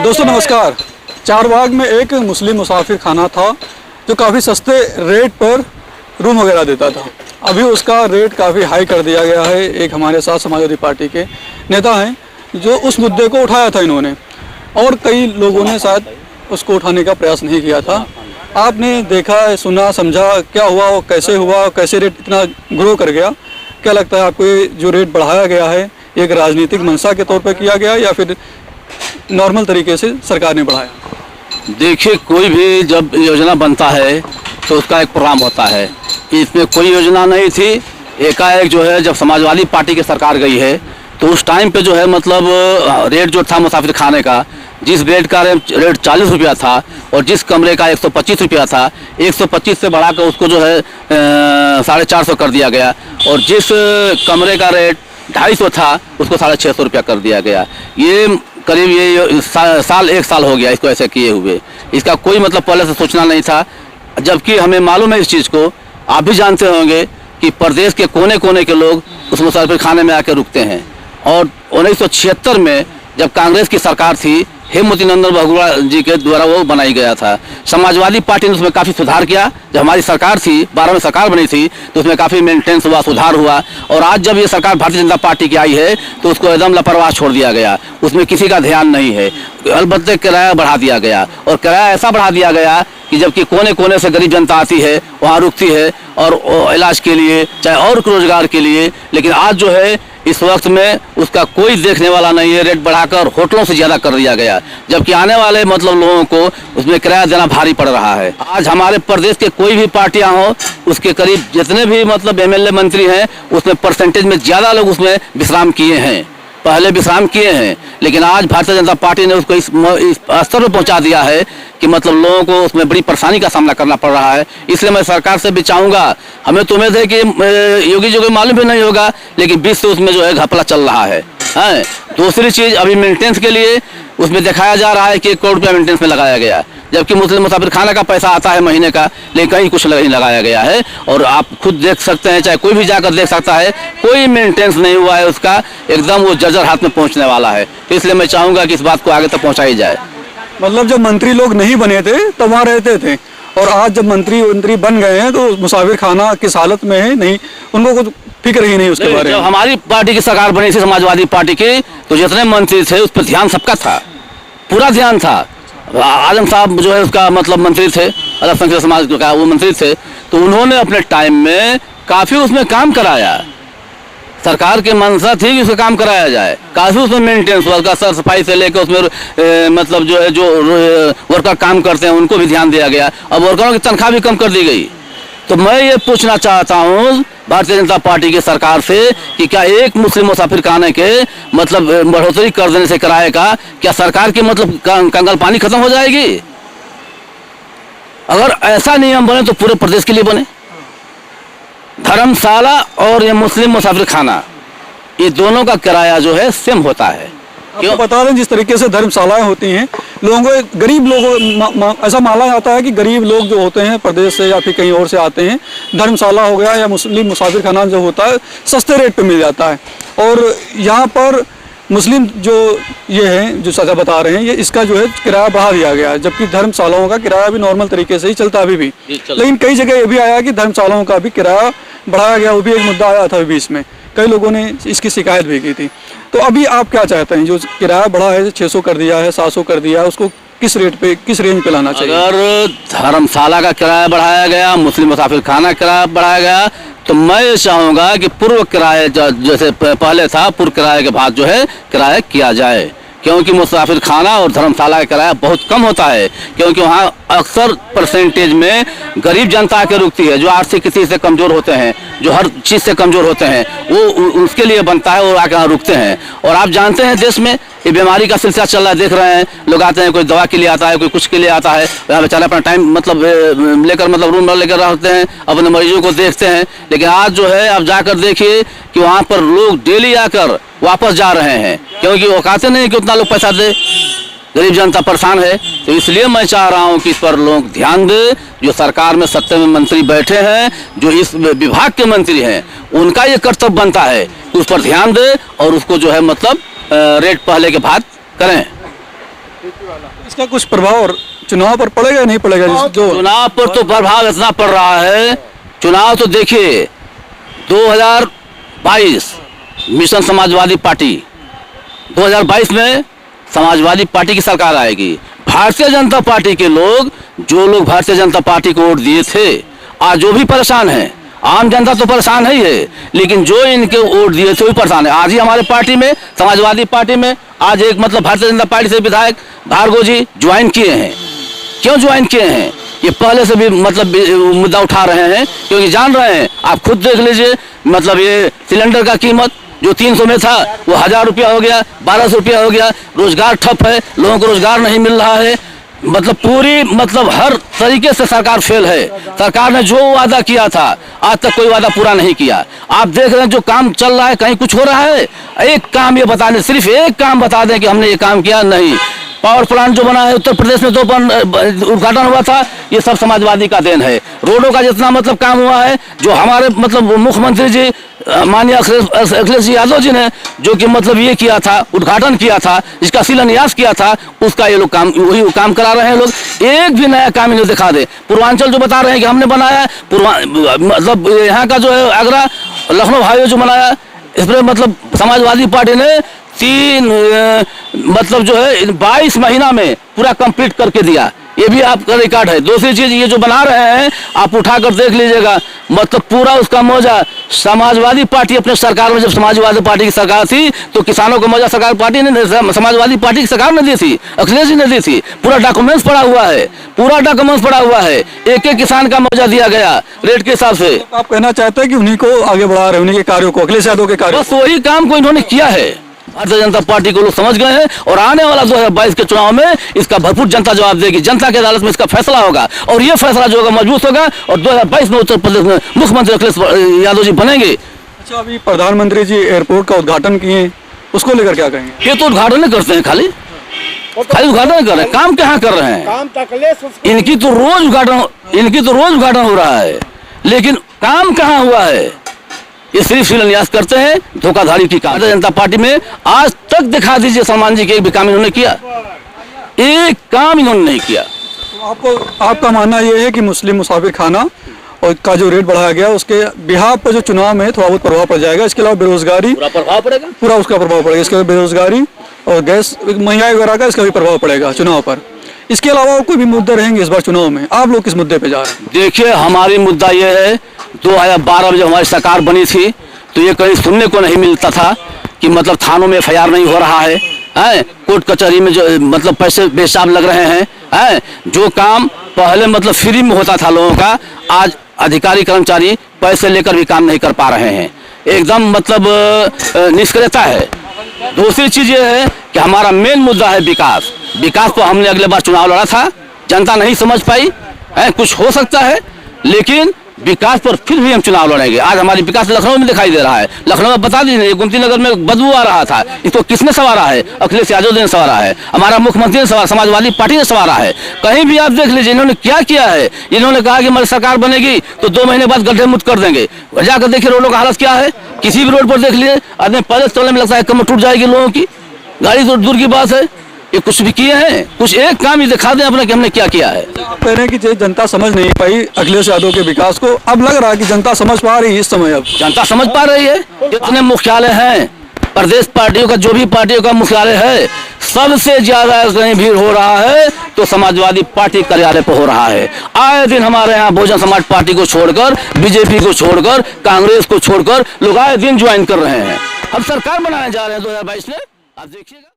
दोस्तों नमस्कार। चारबाग में एक मुस्लिम मुसाफिर खाना था जो काफ़ी सस्ते रेट पर रूम वगैरह देता था। अभी उसका रेट काफ़ी हाई कर दिया गया है। एक हमारे साथ समाजवादी पार्टी के नेता हैं जो उस मुद्दे को उठाया था इन्होंने, और कई लोगों ने शायद उसको उठाने का प्रयास नहीं किया था। आपने देखा, सुना, समझा क्या हुआ और कैसे रेट इतना ग्रो कर गया? क्या लगता है आपको, ये जो रेट बढ़ाया गया है एक राजनीतिक मंशा के तौर पर किया गया या फिर नॉर्मल तरीके से सरकार ने बढ़ाया? देखिए, कोई भी जब योजना बनता है तो उसका एक प्रोग्राम होता है। इसमें कोई योजना नहीं थी। एकाएक जो है जब समाजवादी पार्टी की सरकार गई है तो उस टाइम पे जो है मतलब रेट जो था मुसाफिर खाने का, जिस बेड का रेट 40 रुपया था और जिस कमरे का 125 रुपया था, 125 से बढ़ाकर उसको जो है 450 कर दिया गया, और जिस कमरे का रेट 250 था उसको 650 रुपया कर दिया गया। ये करीब एक साल हो गया इसको ऐसे किए हुए। इसका कोई मतलब पहले से सूचना नहीं था, जबकि हमें मालूम है इस चीज़ को। आप भी जानते होंगे कि प्रदेश के कोने कोने के लोग उस मुसाफिर खाने में आकर रुकते हैं। और 1976 में जब कांग्रेस की सरकार थी, हेमवती नंदन बहुगुणा जी के द्वारा वो बनाई गया था। समाजवादी पार्टी ने उसमें काफ़ी सुधार किया। जब हमारी सरकार थी, 12 में सरकार बनी थी, तो उसमें काफ़ी मेंटेनेंस हुआ, सुधार हुआ। और आज जब ये सरकार भारतीय जनता पार्टी की आई है तो उसको एकदम लापरवाह छोड़ दिया गया। उसमें किसी का ध्यान नहीं है। अलबत्ते किराया बढ़ा दिया गया, और किराया ऐसा बढ़ा दिया गया कि जबकि कोने कोने से गरीब जनता आती है, वहाँ रुकती है और इलाज के लिए, चाहे और रोजगार के लिए। लेकिन आज जो है इस वक्त में उसका कोई देखने वाला नहीं है। रेट बढ़ाकर होटलों से ज़्यादा कर दिया गया, जबकि आने वाले मतलब लोगों को उसमें किराया देना भारी पड़ रहा है। आज हमारे प्रदेश के कोई भी पार्टियां हो, उसके करीब जितने भी मतलब एमएलए मंत्री हैं, उसमें परसेंटेज में ज़्यादा लोग उसमें विश्राम किए हैं, पहले विश्राम किए हैं। लेकिन आज भारतीय जनता पार्टी ने उसको इस स्तर पर पहुंचा दिया है कि मतलब लोगों को उसमें बड़ी परेशानी का सामना करना पड़ रहा है। इसलिए मैं सरकार से भी चाहूँगा, हमें तो उम्मीद है कि योगी जी को मालूम भी नहीं होगा, लेकिन बीच से उसमें जो है घपला चल रहा है। दूसरी चीज़, अभी मेंटेनेंस के लिए उसमें दिखाया जा रहा है कि 1 करोड़ रुपया मेंटेनेंस में लगाया गया, जबकि मुस्लिम मुसाफिर खाना का पैसा आता है महीने का, लेकिन कहीं कुछ नहीं लगाया गया है। और आप खुद देख सकते हैं, चाहे कोई भी जाकर देख सकता है, कोई मेंटेनेंस नहीं हुआ है उसका। एकदम वो जर्जर हाथ में पहुंचने वाला है। इसलिए मैं चाहूँगा कि इस बात को आगे तक पहुँचाई जाए। मतलब जब मंत्री लोग नहीं बने थे तब वहाँ रहते थे, और आज जब मंत्री बन गए हैं तो मुसाफिर खाना किस हालत में है, नहीं उनको कुछ फिक्र ही नहीं उसके बारे में। जब हमारी पार्टी की सरकार बनी थी, समाजवादी पार्टी की, तो जितने मंत्री थे उस पर ध्यान सबका था, पूरा ध्यान था। आजम साहब जो है उसका मतलब मंत्री थे, अल्पसंख्यक समाज का वो मंत्री थे, तो उन्होंने अपने टाइम में काफ़ी उसमें काम कराया। सरकार की मंशा थी कि उसका काम कराया जाए, काफ़ी उसमें मेंटेनेंस हुआ, सर सफाई से लेकर उसमें मतलब जो है जो वर्कर काम करते हैं उनको भी ध्यान दिया गया। अब वर्करों की तनख्वाह भी कम कर दी गई। तो मैं ये पूछना चाहता हूँ भारतीय जनता पार्टी की सरकार से कि क्या एक मुस्लिम मुसाफिर खाने के मतलब बढ़ोतरी कर देने से किराए का, क्या सरकार की मतलब कंगल पानी खत्म हो जाएगी? अगर ऐसा नियम बने तो पूरे प्रदेश के लिए बने। धर्मशाला और ये मुस्लिम मुसाफिर खाना, ये दोनों का किराया जो है सेम होता है। आपको बता दें, जिस तरीके से धर्मशालाएं होती हैं, लोगों को, गरीब लोगों ऐसा माना जाता है कि गरीब लोग जो होते हैं प्रदेश से या फिर कहीं और से आते हैं, धर्मशाला हो गया या मुस्लिम मुसाफिर खाना जो होता है सस्ते रेट पे मिल जाता है। और यहाँ पर मुस्लिम जो ये हैं जो सजा बता रहे हैं, ये इसका जो है किराया बढ़ा दिया गया, जबकि धर्मशालाओं का किराया भी नॉर्मल तरीके से ही चलता अभी भी। लेकिन कई जगह ये भी आया कि धर्मशालाओं का भी किराया बढ़ाया गया, वो भी एक मुद्दा आया था बीच में, कई लोगों ने इसकी शिकायत भी की थी। तो अभी आप क्या चाहते हैं, जो किराया बढ़ा है 600 कर दिया है, 700 कर दिया है, उसको किस रेट पे, किस रेंज पे लाना चाहिए? अगर धर्मशाला का किराया बढ़ाया गया, मुस्लिम मुसाफिर खाना किराया बढ़ाया गया, तो मैं ये चाहूँगा कि पूर्व किराए जैसे पहले था, पूर्व किराए के बाद जो है किराया किया जाए। क्योंकि मुसाफिर खाना और धर्मशाला का किराया बहुत कम होता है, क्योंकि वहाँ अक्सर परसेंटेज में गरीब जनता आके रुकती है, जो आर्थिक स्थिति से कमज़ोर होते हैं, जो हर चीज़ से कमज़ोर होते हैं, वो उसके लिए बनता है और आके वहाँ रुकते हैं। और आप जानते हैं देश में ये बीमारी का सिलसिला चल रहा है, देख रहे हैं, लोग आते हैं, कोई दवा के लिए आता है, कोई कुछ के लिए आता है, वहाँ बेचारे अपना टाइम मतलब लेकर मतलब रूम लेकर रहते हैं, अपने मरीजों को देखते हैं। लेकिन आज जो है आप जाकर देखिए कि वहाँ पर लोग डेली आकर वापस जा रहे हैं, क्योंकि वो कहते नहीं कि उतना लोग पैसा दे, गरीब जनता परेशान है। तो इसलिए मैं चाह रहा हूँ कि इस पर लोग ध्यान दें। जो सरकार में सत्ता में मंत्री बैठे हैं, जो इस विभाग के मंत्री हैं, उनका ये कर्तव्य बनता है कि उस पर ध्यान दें और उसको जो है मतलब रेट पहले के बाद करें। इसका कुछ प्रभाव चुनाव पर पड़ेगा या नहीं पड़ेगा? जो चुनाव पर तो प्रभाव इतना पड़ रहा है। चुनाव तो देखिए 2022 मिशन समाजवादी पार्टी, 2022 में समाजवादी पार्टी की सरकार आएगी। भारतीय जनता पार्टी के लोग, जो लोग भारतीय जनता पार्टी को वोट दिए थे, आज जो भी परेशान हैं, आम जनता तो परेशान ही है, लेकिन जो इनके वोट दिए थे वो परेशान है। आज ही हमारे पार्टी में, समाजवादी पार्टी में, आज एक मतलब भारतीय जनता पार्टी से विधायक भार्गव जी ज्वाइन किए हैं। क्यों ज्वाइन किए हैं? ये पहले से भी मतलब मुद्दा उठा रहे हैं, क्योंकि जान रहे हैं, आप खुद देख लीजिए, मतलब ये सिलेंडर का कीमत जो 300 में था वो 1000 रुपया हो गया, 1200 रुपया हो गया। रोजगार ठप है, लोगों को रोजगार नहीं मिल रहा है। मतलब पूरी मतलब हर तरीके से सरकार फेल है। सरकार ने जो वादा किया था आज तक कोई वादा पूरा नहीं किया। आप देख रहे हैं जो काम चल रहा है, कहीं कुछ हो रहा है? एक काम ये बता दें, सिर्फ एक काम बता दें कि हमने ये काम किया, नहीं। पावर प्लांट जो बना है उत्तर प्रदेश में, 2 उद्घाटन हुआ था, ये सब समाजवादी का देन है। रोडों का जितना मतलब काम हुआ है, जो हमारे मतलब मुख्यमंत्री जी माननीय अखिलेश यादव जी ने जो कि मतलब ये किया था, उद्घाटन किया था, जिसका शिलान्यास किया था, उसका ये लोग काम, वही काम करा रहे हैं लोग। एक भी नया काम इन्हें दिखा दे। पूर्वांचल जो बता रहे हैं कि हमने बनाया, मतलब यहाँ का जो है आगरा लखनऊ हाईवे जो बनाया, इसमें मतलब समाजवादी पार्टी ने 3 मतलब जो है 22 महीना में पूरा कंप्लीट करके दिया। ये भी आपका रिकॉर्ड है। दूसरी चीज, ये जो बना रहे हैं आप उठाकर देख लीजिएगा, मतलब पूरा उसका मौजा समाजवादी पार्टी अपने सरकार में, जब समाजवादी पार्टी की सरकार थी तो किसानों को मौजा सरकार पार्टी ने, समाजवादी पार्टी की सरकार ने दी थी, अखिलेश जी ने दी थी। पूरा डॉक्यूमेंट्स पड़ा हुआ है, पूरा डॉक्यूमेंट्स पड़ा हुआ है, एक एक किसान का मौजा दिया गया रेट के हिसाब से। आप कहना चाहते हैं कि उन्हीं को आगे बढ़ा रहे हैं, उन्हीं के कार्यों को, अखिलेश यादव के कार्य? बस वही काम को इन्होंने किया है। भारतीय जनता पार्टी को लोग समझ गए हैं और आने वाला 2022 के चुनाव में इसका भरपूर जनता जवाब देगी। जनता के अदालत में इसका फैसला होगा और ये फैसला जो होगा मजबूत होगा और 2022 में उत्तर प्रदेश में मुख्यमंत्री अखिलेश यादव जी बनेंगे। अच्छा, अभी प्रधानमंत्री जी एयरपोर्ट का उद्घाटन किए, उसको लेकर क्या कहेंगे? ये तो उद्घाटन नहीं करते हैं, खाली उद्घाटन कर रहे हैं, काम कहाँ कर रहे हैं? इनकी तो रोज उद्घाटन हो रहा है, लेकिन काम कहाँ हुआ है? ये सिर्फ शिलान्यास करते हैं, धोखाधड़ी की काम। भारतीय जनता पार्टी में आज तक दिखा दीजिए सलमान जी के एक भी काम इन्होंने किया? एक काम इन्होंने नहीं किया। तो आपका मानना ये है कि मुस्लिम मुसाफिर खाना और का जो रेट बढ़ाया गया, उसके बिहार पर जो चुनाव में थोड़ा बहुत प्रभाव पड़ जाएगा। इसके अलावा बेरोजगारी, पूरा प्रभाव पड़ेगा, पूरा उसका प्रभाव पड़ेगा। इसके अलावा बेरोजगारी और गैस महंगाई वगैरह का इसका भी प्रभाव पड़ेगा चुनाव पर। इसके अलावा कोई भी मुद्दे रहेंगे इस बार चुनाव में? आप लोग किस मुद्दे पे जा रहे हैं? देखिए, हमारी मुद्दा ये है, 2012 में जब हमारी सरकार बनी थी तो ये कहीं सुनने को नहीं मिलता था कि मतलब थानों में FIR नहीं हो रहा है, कोर्ट कचहरी में जो मतलब पैसे बेहिसाब लग रहे हैं, जो काम पहले मतलब फ्री में होता था लोगों का, आज अधिकारी कर्मचारी पैसे लेकर भी काम नहीं कर पा रहे हैं। एकदम मतलब निष्क्रियता है। दूसरी चीज ये है कि हमारा मेन मुद्दा है विकास। विकास को हमने अगले बार चुनाव लड़ा था, जनता नहीं समझ पाई, कुछ हो सकता है, लेकिन विकास पर फिर भी हम चुनाव लड़ेंगे। आज हमारी विकास लखनऊ में दिखाई दे रहा है। लखनऊ में बता दीजिए, गोमती नगर में बदबू आ रहा था, इसको किसने संवारा है? अखिलेश यादव ने संवारा है, हमारा मुख्यमंत्री ने संवारा, समाजवादी पार्टी ने संवारा है। कहीं भी आप देख लीजिए इन्होंने क्या किया है। इन्होंने कहा कि हमारी सरकार बनेगी तो 2 महीने बाद गड्ढे मुक्त कर देंगे। जाकर देखिए रोडों का हालत क्या है। किसी भी रोड पर देख लीजिए, आदमी पैदल चलने में लगता है कमर टूट जाएगी लोगों की, गाड़ी तो दूर की बात है। ये कुछ भी किए हैं? कुछ एक काम ही दिखा दें अपना कि हमने क्या किया है। कह रहे हैं कि जनता समझ नहीं पाई अखिलेश यादव के विकास को, अब लग रहा है कि जनता समझ पा रही है। इस समय अब जनता समझ पा रही है। जितने मुख्यालय हैं प्रदेश पार्टियों का, जो भी पार्टियों का मुख्यालय है, सबसे ज्यादा कहीं भीड़ हो रहा है तो समाजवादी पार्टी कार्यालय पर हो रहा है। आए दिन हमारे यहाँ बहुजन समाज पार्टी को छोड़कर, BJP को छोड़कर, कांग्रेस को छोड़कर लोग आए दिन ज्वाइन कर रहे हैं। हम सरकार बनाने जा रहे हैं 2022 में, आप देखिएगा।